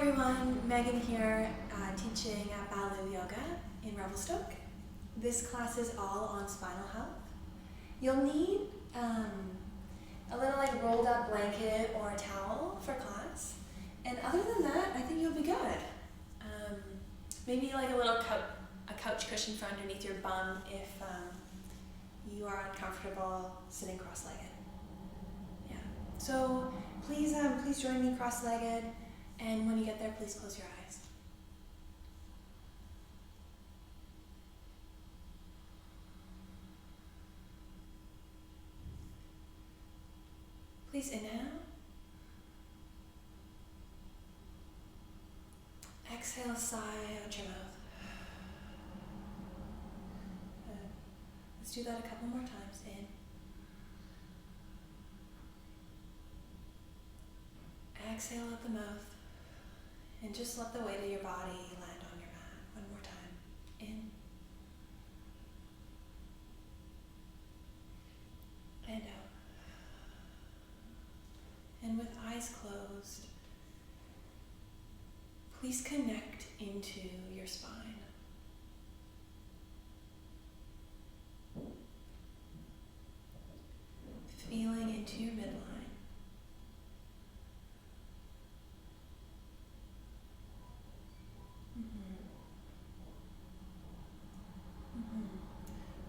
everyone, Meaghan here, teaching at Baluyoga in Revelstoke. This class is all on spinal health. You'll need a little rolled up blanket or a towel for class. And other than that, I think you'll be good. Maybe a little couch cushion for underneath your bum if you are uncomfortable sitting cross-legged. Yeah. So please join me cross-legged. And when you get there, please close your eyes. Please inhale. Exhale, sigh out your mouth. Good. Let's do that a couple more times. In. Exhale out the mouth. And just let the weight of your body land on your mat. One more time. In. And out. And with eyes closed, please connect into your spine. Feeling into your midline.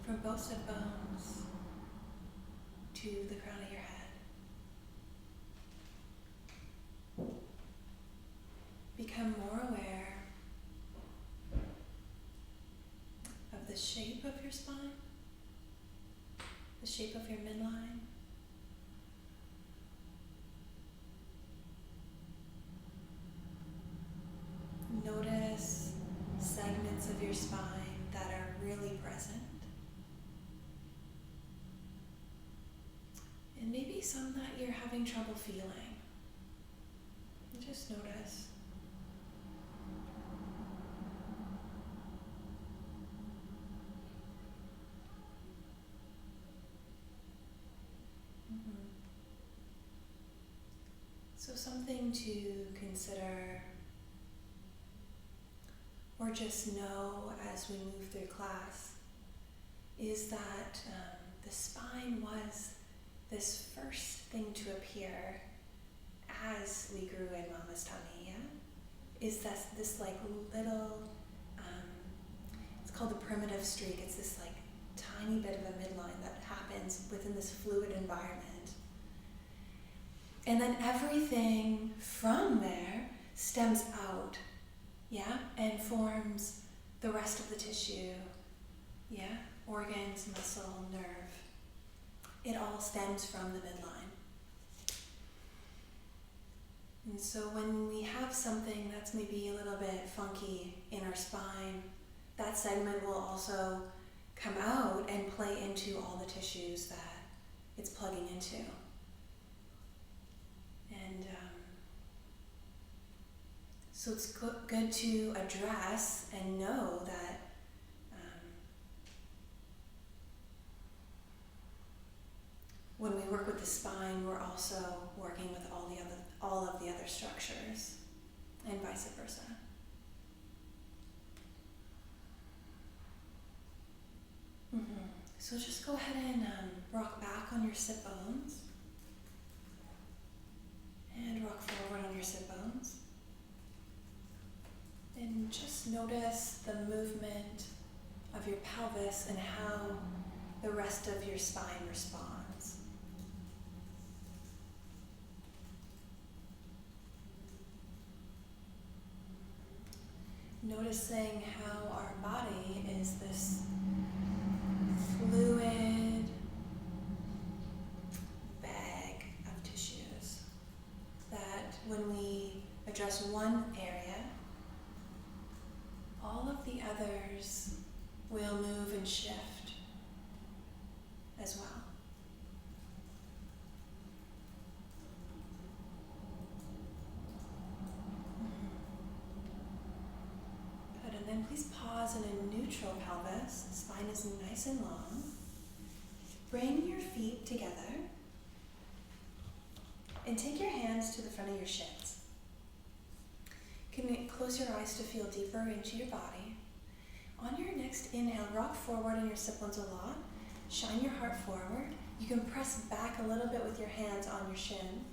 From both sit bones to the crown of your head. Become more aware of the shape of your spine, the shape of your midline. Notice segments of your spine that are really present. And maybe some that you're having trouble feeling. Just notice. So something to consider or just know as we move through class is that the spine was this first thing to appear as we grew in Mama's tummy, yeah? Is that this little, it's called the primitive streak. It's this tiny bit of a midline that happens within this fluid environment. And then everything from there stems out, yeah? And forms the rest of the tissue, yeah? Organs, muscle, nerve. It all stems from the midline. And so when we have something that's maybe a little bit funky in our spine, that segment will also come out and play into all the tissues that it's plugging into. And so it's good to address and know that when we work with the spine, we're also working with all of the other structures, and vice versa. So just go ahead and rock back on your sit bones, and rock forward on your sit bones, and just notice the movement of your pelvis and how the rest of your spine responds. Noticing how our body is this fluid bag of tissues that when we address one area, all of the others will move and shift as well. And then please pause in a neutral pelvis. The spine is nice and long. Bring your feet together and take your hands to the front of your shins. can close your eyes to feel deeper into your body. On your next inhale, rock forward in your sit-bones a lot. Shine your heart forward. You can press back a little bit with your hands on your shin.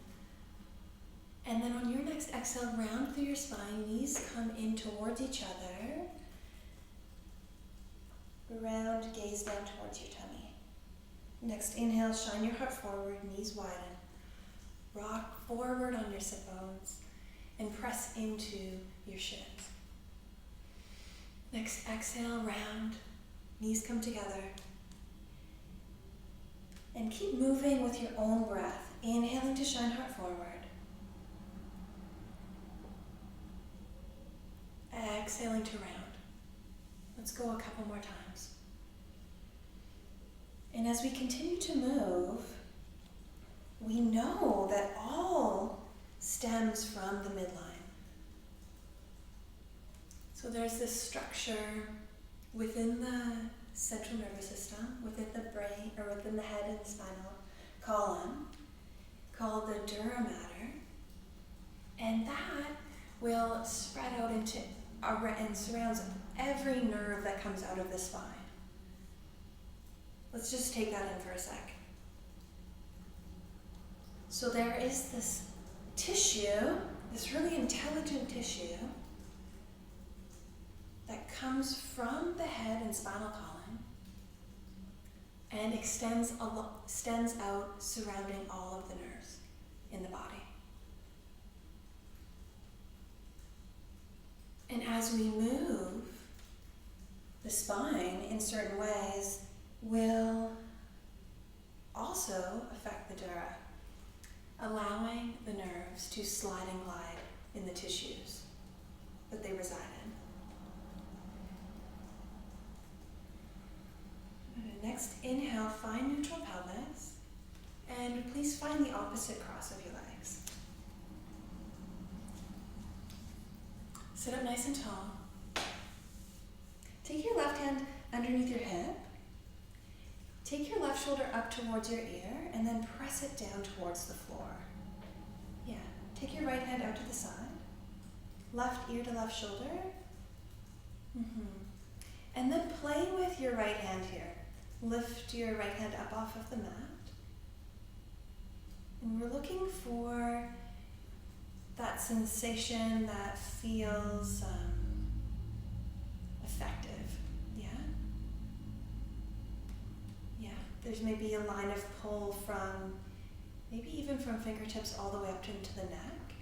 And then on your next exhale, round through your spine, knees come in towards each other. Round, gaze down towards your tummy. Next inhale, shine your heart forward, knees widen. Rock forward on your sit bones and press into your shins. Next exhale, round, knees come together. And keep moving with your own breath. Inhaling to shine heart forward. Exhaling to round. Let's go a couple more times. And as we continue to move, we know that all stems from the midline. So there's this structure within the central nervous system, within the brain, or within the head and spinal column, called the dura mater, and that will spread out into and surrounds every nerve that comes out of the spine. Let's just take that in for a sec. So there is this tissue, this really intelligent tissue, that comes from the head and spinal column and extends out surrounding all of the nerves in the body. And as we move, the spine in certain ways will also affect the dura, allowing the nerves to slide and glide in the tissues that they reside in. Next inhale, find neutral pelvis, and please find the opposite cross of your legs. Sit up nice and tall. Take your left hand underneath your hip. Take your left shoulder up towards your ear and then press it down towards the floor. Yeah, take your right hand out to the side. Left ear to left shoulder. And then play with your right hand here. Lift your right hand up off of the mat. And we're looking for that sensation that feels effective. Yeah, there's maybe a line of pull from, maybe even from fingertips all the way up into the neck.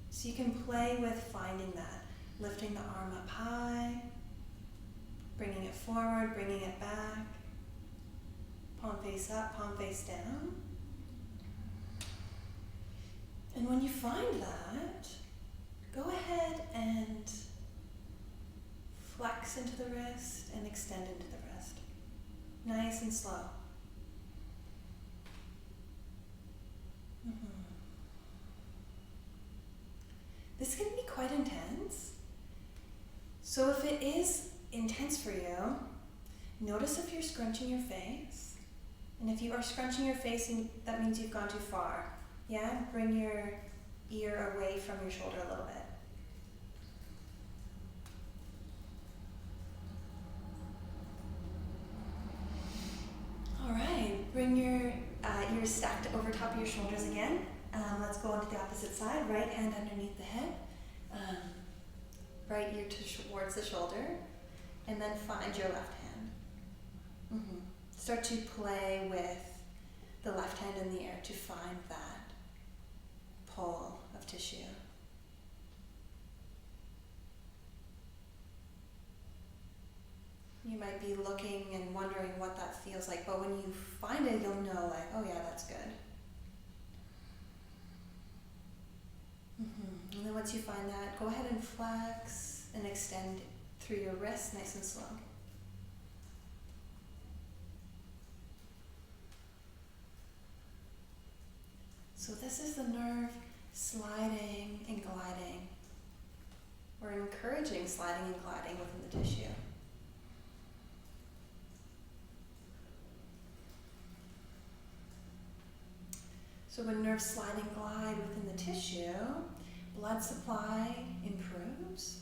So you can play with finding that, lifting the arm up high, bringing it forward, bringing it back, palm face up, palm face down. And when you find that, go ahead and flex into the wrist and extend into the wrist. Nice and slow. This can be quite intense. So if it is intense for you, notice if you're scrunching your face. And if you are scrunching your face, that means you've gone too far. Yeah, bring your ear away from your shoulder a little bit. All right, bring your ears stacked over top of your shoulders again. Let's go on to the opposite side. Right hand underneath the head, right ear towards the shoulder, and then find your left hand. Start to play with the left hand in the air to find that pull of tissue. You might be looking and wondering what that feels like, but when you find it, you'll know, like, oh yeah, that's good. And then once you find that, go ahead and flex and extend through your wrist, nice and slow. So this is the nerve sliding and gliding. We're encouraging sliding and gliding within the tissue. So when nerves slide and glide within the tissue, blood supply improves.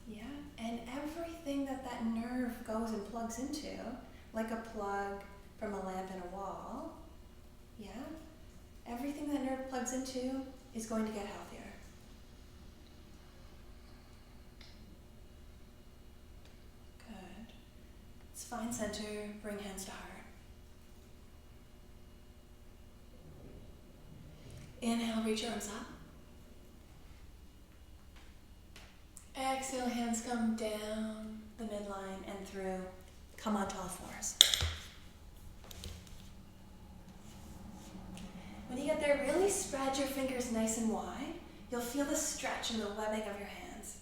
Yeah, and everything that nerve goes and plugs into, like a plug from a lamp in a wall, yeah, everything that nerve plugs into is going to get healthier. Good. Spine center, bring hands to heart. Inhale, reach your arms up. Exhale, hands come down the midline and through. Come onto all fours. When you get there, really spread your fingers nice and wide. You'll feel the stretch in the webbing of your hands.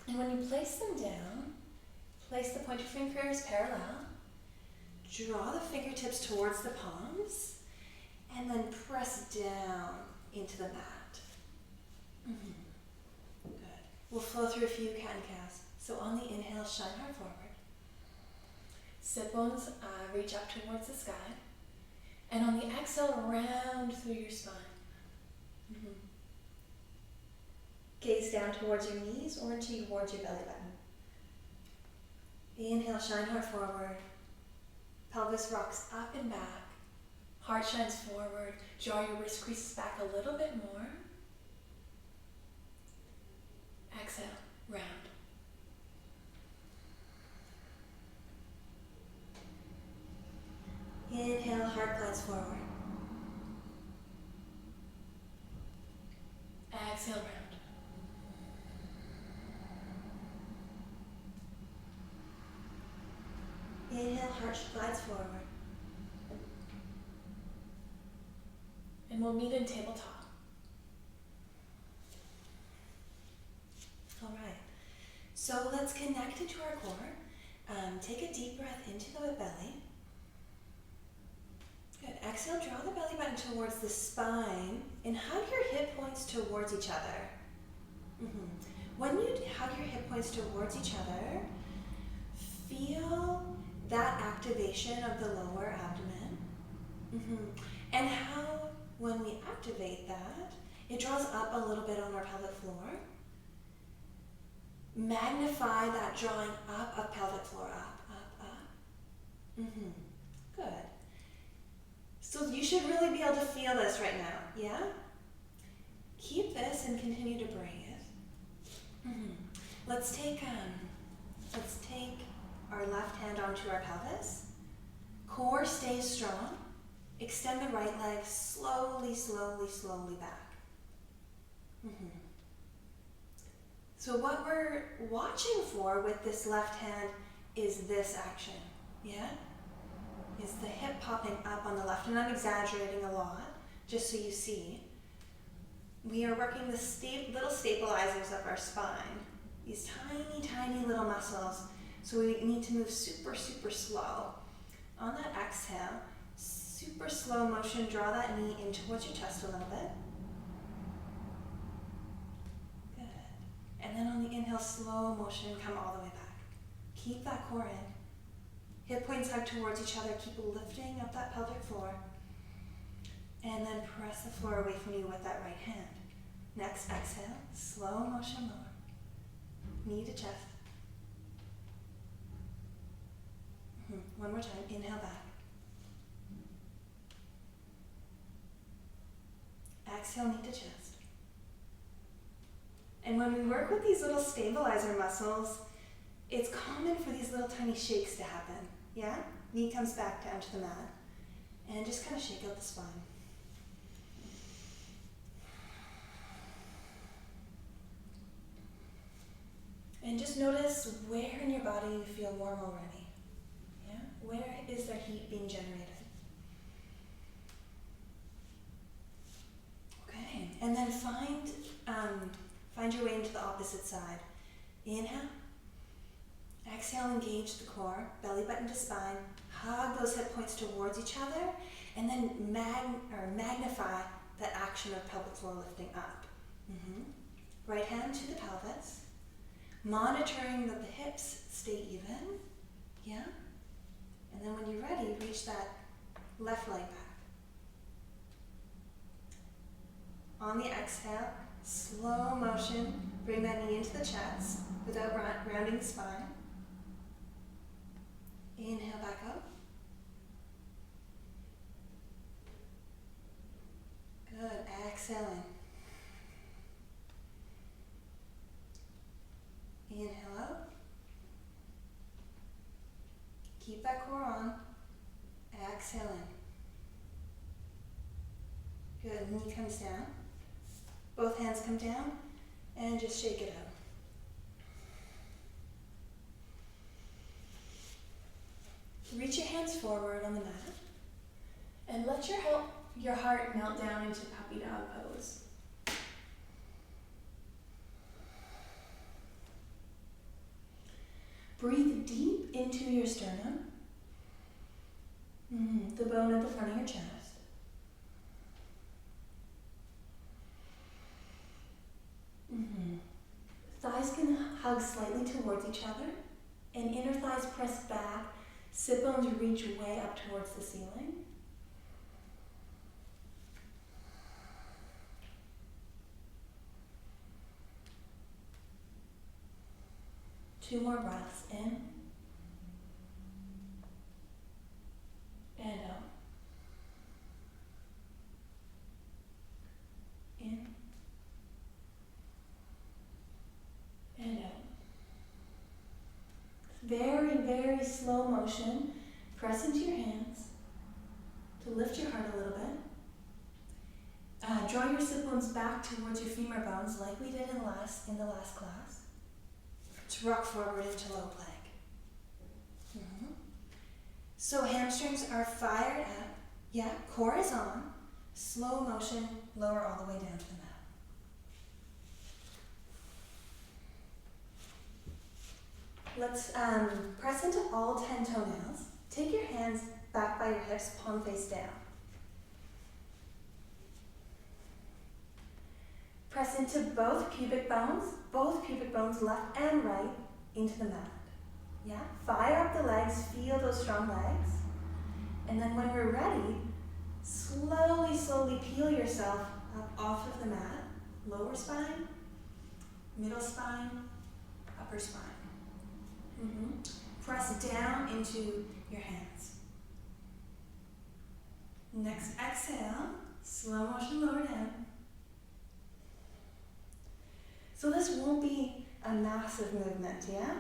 And when you place them down, place the pointer fingers parallel. Draw the fingertips towards the palms. And then press down into the mat. Good. We'll flow through a few cat and cows. So on the inhale, shine hard forward. Sit bones reach up towards the sky. And on the exhale, round through your spine. Gaze down towards your knees or towards your belly button. Inhale, shine hard forward. Pelvis rocks up and back. Heart shines forward. Draw your wrist creases back a little bit more. Exhale, round. Inhale, heart glides forward. Exhale, round. Inhale, heart glides forward. And we'll meet in tabletop. All right. So let's connect it to our core. Take a deep breath into the belly. Good. Exhale, draw the belly button towards the spine and hug your hip points towards each other. When you hug your hip points towards each other, feel that activation of the lower abdomen. And how, when we activate that, it draws up a little bit on our pelvic floor. Magnify that drawing up of pelvic floor, up. Good. So you should really be able to feel this right now, yeah? Keep this and continue to breathe. Let's take our left hand onto our pelvis. Core stays strong. Extend the right leg slowly, slowly, slowly back. So what we're watching for with this left hand is this action, yeah? Is the hip popping up on the left, and I'm exaggerating a lot, just so you see. We are working the little stabilizers of our spine, these tiny, tiny little muscles, so we need to move super, super slow. On that exhale, super slow motion, draw that knee in towards your chest a little bit. Good. And then on the inhale, slow motion, come all the way back. Keep that core in. Hip points hug towards each other. Keep lifting up that pelvic floor. And then press the floor away from you with that right hand. Next, exhale, slow motion lower. Knee to chest. One more time, inhale back. Exhale, knee to chest. And when we work with these little stabilizer muscles, it's common for these little tiny shakes to happen. Yeah? Knee comes back down to the mat. And just kind of shake out the spine. And just notice where in your body you feel warm already. Yeah? Where is there heat being generated? Okay, and then find your way into the opposite side. Inhale. Exhale, engage the core, belly button to spine. Hug those hip points towards each other, and then magnify that action of pelvic floor lifting up. Right hand to the pelvis, monitoring that the hips stay even. Yeah? And then when you're ready, reach that left leg back. On the exhale, slow motion, bring that knee into the chest without rounding the spine. Inhale back up. Good, exhale in. Inhale out. Keep that core on. Exhale in. Good, knee comes down. Both hands come down and just shake it out. Reach your hands forward on the mat and let your heart melt down into puppy dog pose. Breathe deep into your sternum, the bone at the front of your chest. Thighs can hug slightly towards each other, and inner thighs press back. Sit bones reach way up towards the ceiling. Two more breaths in and out. In and out. Very, very slow motion. Press into your hands to lift your heart a little bit. Draw your sit bones back towards your femur bones like we did in the last class. To rock forward into low plank. So hamstrings are fired up. Yeah, core is on. Slow motion, lower all the way down to the mat. Let's press into all 10 toenails. Take your hands back by your hips, palm face down. Press into both pubic bones left and right, into the mat. Yeah, fire up the legs, feel those strong legs. And then when we're ready, slowly peel yourself up off of the mat. Lower spine, middle spine, upper spine. Press down into your hands. Next exhale, slow motion lower down. So this won't be a massive movement, yeah?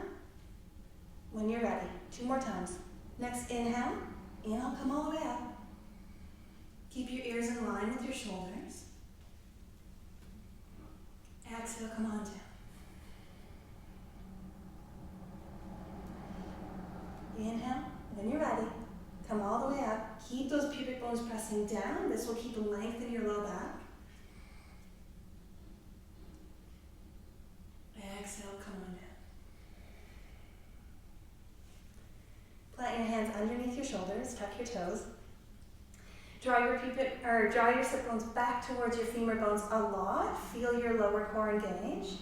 When you're ready, 2 more times. Next inhale, come all the way up. Keep your ears in line with your shoulders. Exhale, come on down. Inhale, when you're ready, come all the way up. Keep those pubic bones pressing down. This will keep length in your low back. Exhale, come on down. Plant your hands underneath your shoulders, tuck your toes. Draw your sit bones back towards your femur bones a lot. Feel your lower core engage.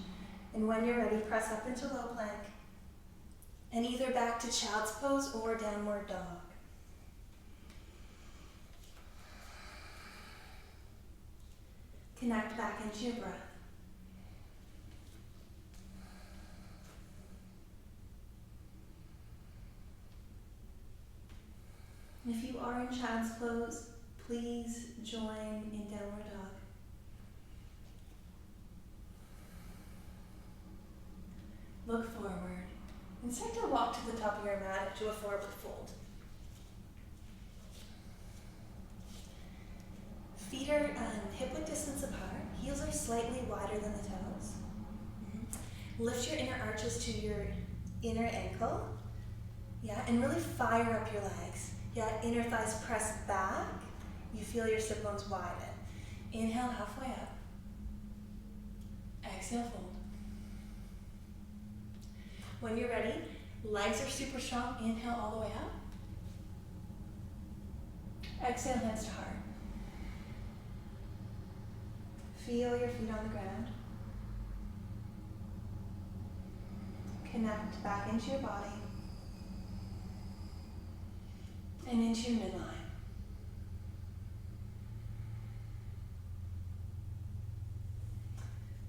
And when you're ready, press up into low plank. And either back to child's pose or downward dog. Connect back into your breath. If you are in child's pose, please join in downward dog. Look forward and start to walk to the top of your mat to a forward fold. Feet are hip-width distance apart. Heels are slightly wider than the toes. Lift your inner arches to your inner ankle. Yeah, and really fire up your legs. Yeah, inner thighs press back. You feel your sit bones widen. Inhale halfway up. Exhale, fold. When you're ready, legs are super strong. Inhale all the way up. Exhale, hands to heart. Feel your feet on the ground. Connect back into your body and into your midline.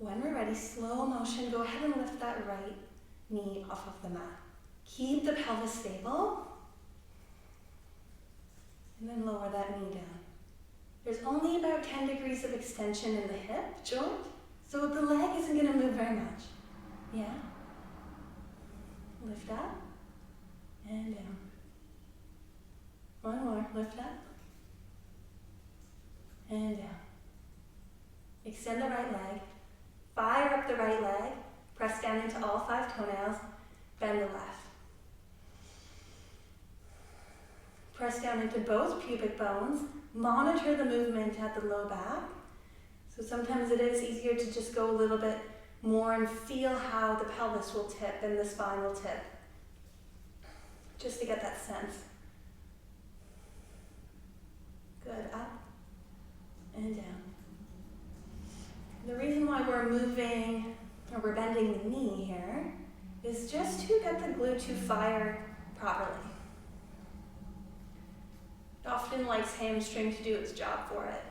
When we're ready, slow motion, go ahead and lift that right knee off of the mat. Keep the pelvis stable. And then lower that knee down. There's only about 10 degrees of extension in the hip joint, so the leg isn't going to move very much. Yeah? Lift up and down. One more. Lift up and down. Extend the right leg. Fire up the right leg. Press down into all 5 toenails. Bend the left. Press down into both pubic bones. Monitor the movement at the low back. So sometimes it is easier to just go a little bit more and feel how the pelvis will tip and the spine will tip. Just to get that sense. Good, up and down. The reason why we're moving, or we're bending the knee here, is just to get the glute to fire properly. It often likes hamstring to do its job for it,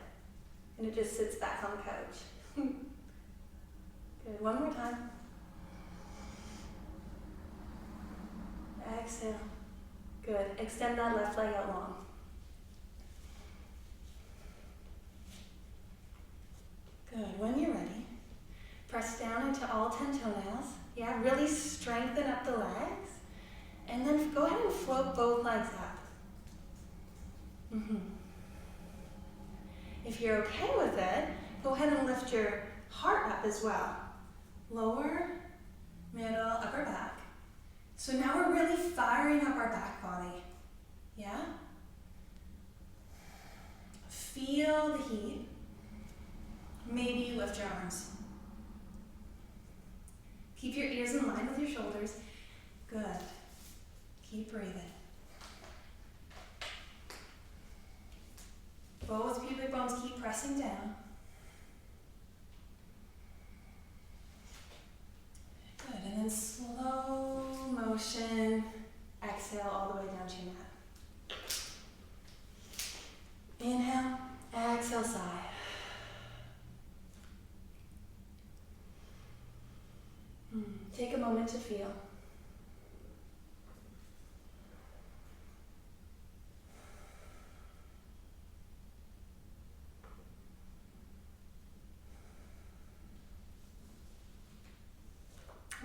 and it just sits back on the couch. Good, one more time. Exhale. Good, extend that left leg out long. Good, when you're ready, press down into all 10 toenails. Yeah, really strengthen up the legs, and then go ahead and float both legs up. If you're okay with it, go ahead and lift your heart up as well. Lower, middle, upper back. So now we're really firing up our back body. Yeah? Feel the heat. Maybe you lift your arms. Keep your ears in line with your shoulders. Good. Keep breathing. Both pubic bones keep pressing down. Good, and then slow motion, exhale all the way down to your mat. Inhale, exhale, sigh. Take a moment to feel.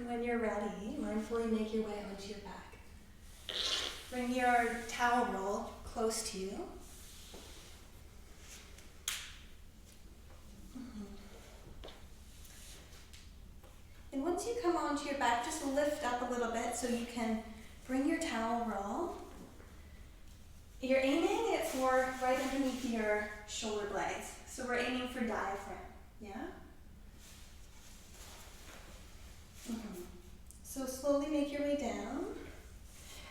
When you're ready, mindfully make your way onto your back. Bring your towel roll close to you. And once you come onto your back, just lift up a little bit so you can bring your towel roll. You're aiming it for right underneath your shoulder blades. So we're aiming for diaphragm, yeah? So slowly make your way down.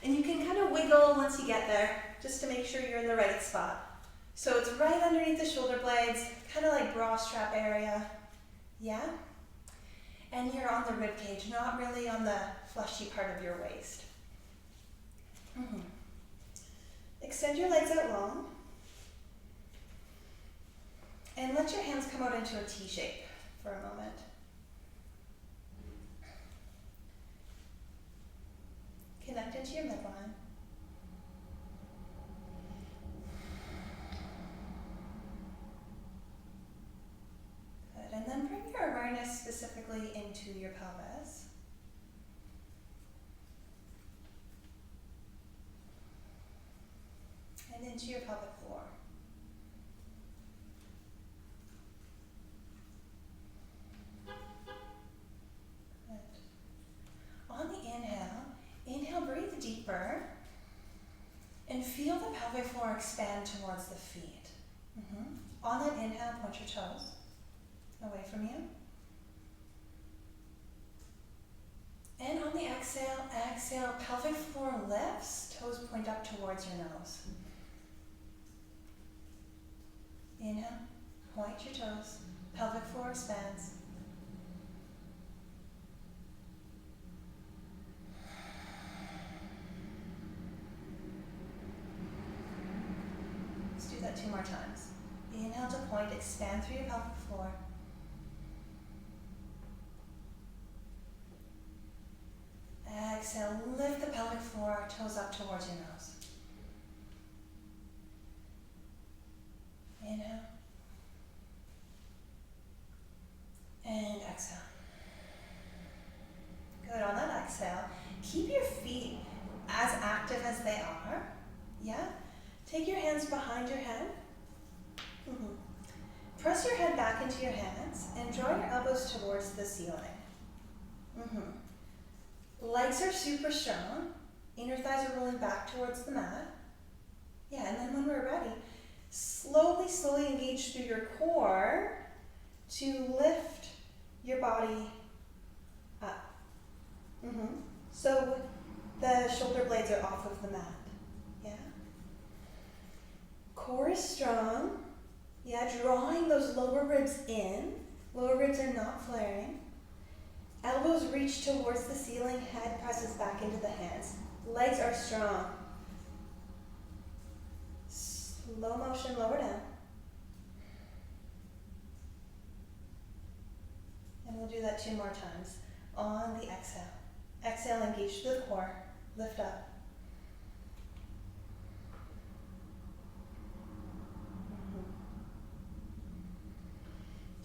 And you can kind of wiggle once you get there, just to make sure you're in the right spot. So it's right underneath the shoulder blades, kind of like bra strap area, yeah? And you're on the rib cage, not really on the fleshy part of your waist. Extend your legs out long. And let your hands come out into a T shape for a moment. Connect into your midline. Good, and then bring your awareness specifically into your pelvis. And into your pelvic floor. Good. On the inhale, breathe deeper and feel the pelvic floor expand towards the feet. On that inhale, point your toes away from you. And on the exhale, pelvic floor lifts, toes point up towards your nose. Inhale, point your toes, pelvic floor expands. Let's do that 2 more times. Inhale to point, expand through your pelvic floor. exhale, lift the pelvic floor, toes up towards your nose. Inhale. And exhale. Good, on that exhale, keep your feet as active as they are. Yeah? Take your hands behind your head. Press your head back into your hands and draw your elbows towards the ceiling. Legs are super strong. Inner thighs are rolling back towards the mat. Yeah, and then when we're ready, slowly engage through your core to lift your body up. So the shoulder blades are off of the mat. Yeah. Core is strong. Yeah, drawing those lower ribs in. Lower ribs are not flaring. Elbows reach towards the ceiling, head presses back into the hands. Legs are strong. Slow motion, lower down. And we'll do that 2 more times. On the exhale. Exhale, engage through the core. Lift up.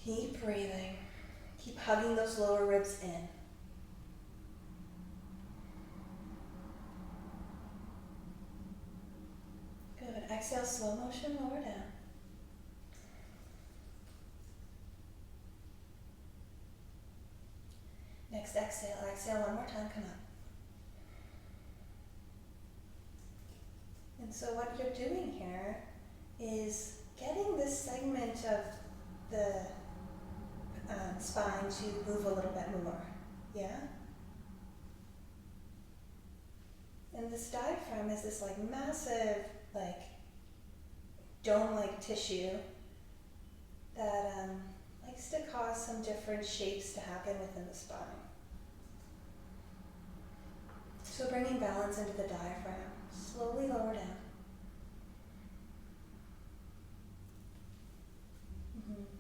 Keep breathing. Keep hugging those lower ribs in. Good. Exhale, slow motion, lower down. Next exhale. Exhale one more time, come up. And so what you're doing here is getting this segment of the spine to move a little bit more, yeah? And this diaphragm is this like massive, like dome-like tissue that likes to cause some different shapes to happen within the spine. So bringing balance into the diaphragm, slowly lower down.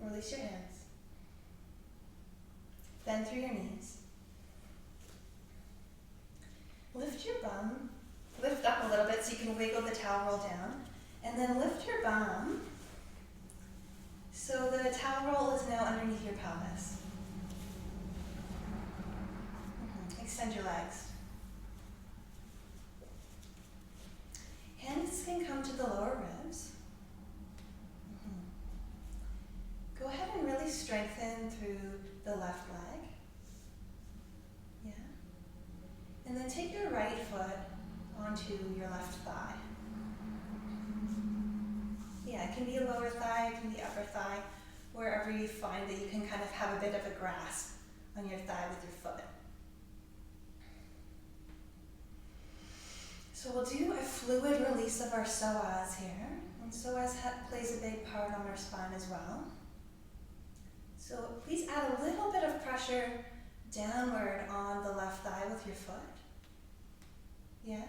Release your hands. Bend through your knees. Lift your bum. Lift up a little bit so you can wiggle the towel roll down. And then lift your bum so the towel roll is now underneath your pelvis. Extend your legs. Hands can come to the lower ribs. Go ahead and really strengthen through the left leg. Yeah. And then take your right foot onto your left thigh. Yeah, it can be a lower thigh, it can be upper thigh, wherever you find that you can kind of have a bit of a grasp on your thigh with your foot. So we'll do a fluid release of our psoas here. And psoas plays a big part on our spine as well. So please add a little bit of pressure downward on the left thigh with your foot. Yeah?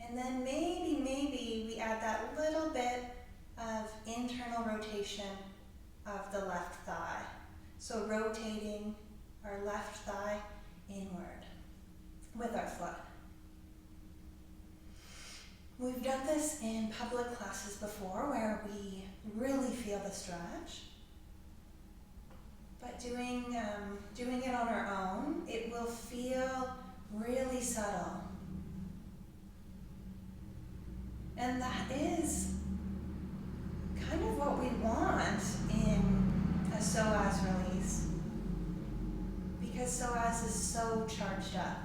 And then maybe we add that little bit of internal rotation of the left thigh. So rotating our left thigh inward with our foot. We've done this in public classes before where we really feel the stretch. But doing it on our own, it will feel really subtle. And that is kind of what we want in a psoas release. Because psoas is so charged up.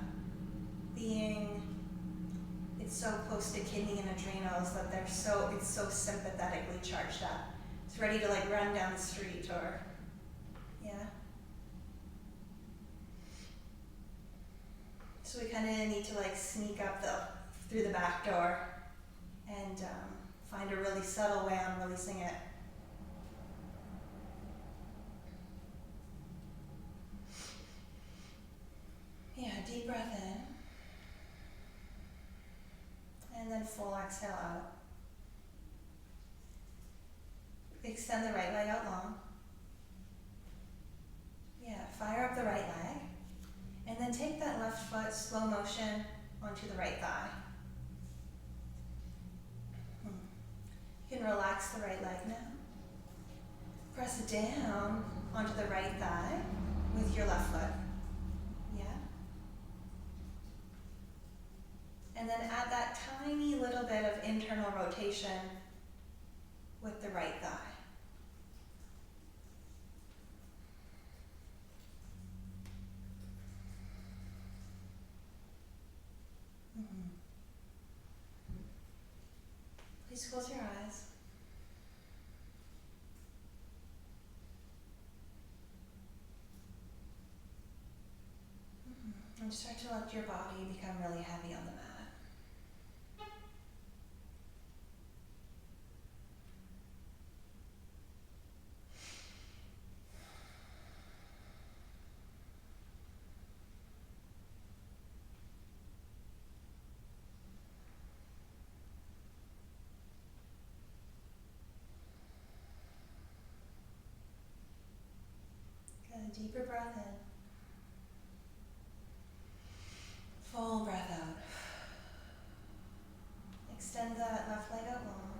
It's so close to kidney and adrenals that it's so sympathetically charged up. It's ready to like run down the street or, yeah. So we kind of need to like sneak up through the back door and find a really subtle way on releasing it. Yeah, deep breath in. And then full exhale out. Extend the right leg out long. Yeah, fire up the right leg. And then take that left foot, slow motion, onto the right thigh. You can relax the right leg now. Press down onto the right thigh with your left foot. Yeah. And then add that tiny little bit of internal rotation with the right thigh. Please close your eyes. And start to let your body become really heavy on the mat. Get a deeper breath in. Full breath out. Extend that left leg out long.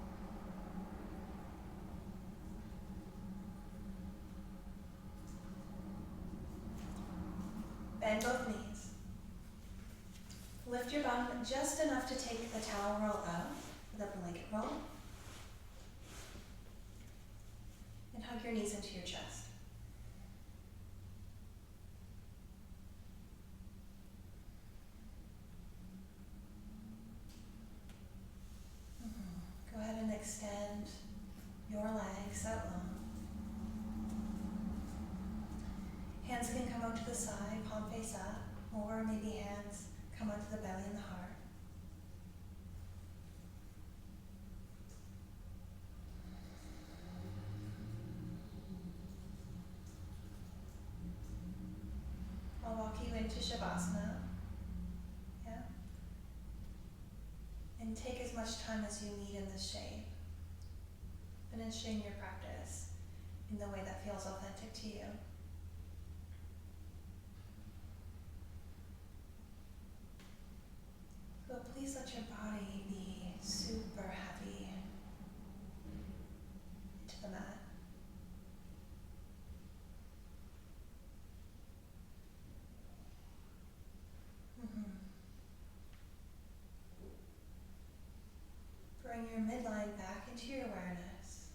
Bend both knees. Lift your bum just enough to take the towel roll out, the blanket roll. And hug your knees into your chest. Go ahead and extend your legs out long. Hands can come out to the side, palm face up, or maybe hands come onto the belly and the heart. I'll walk you into Shavasana. Yeah. And take as much time as you need in this shape. Finishing your practice in the way that feels authentic to you. So please let your body be super heavy into the mat. Bring your midline back into your awareness.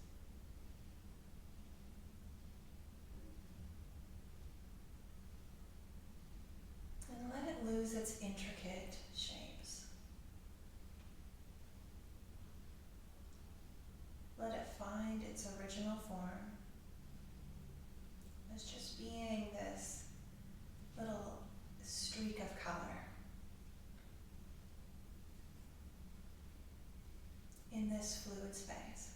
And let it lose its intricate shapes. Let it find its original form as just being this little streak of color in this fluid space.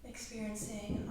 Experiencing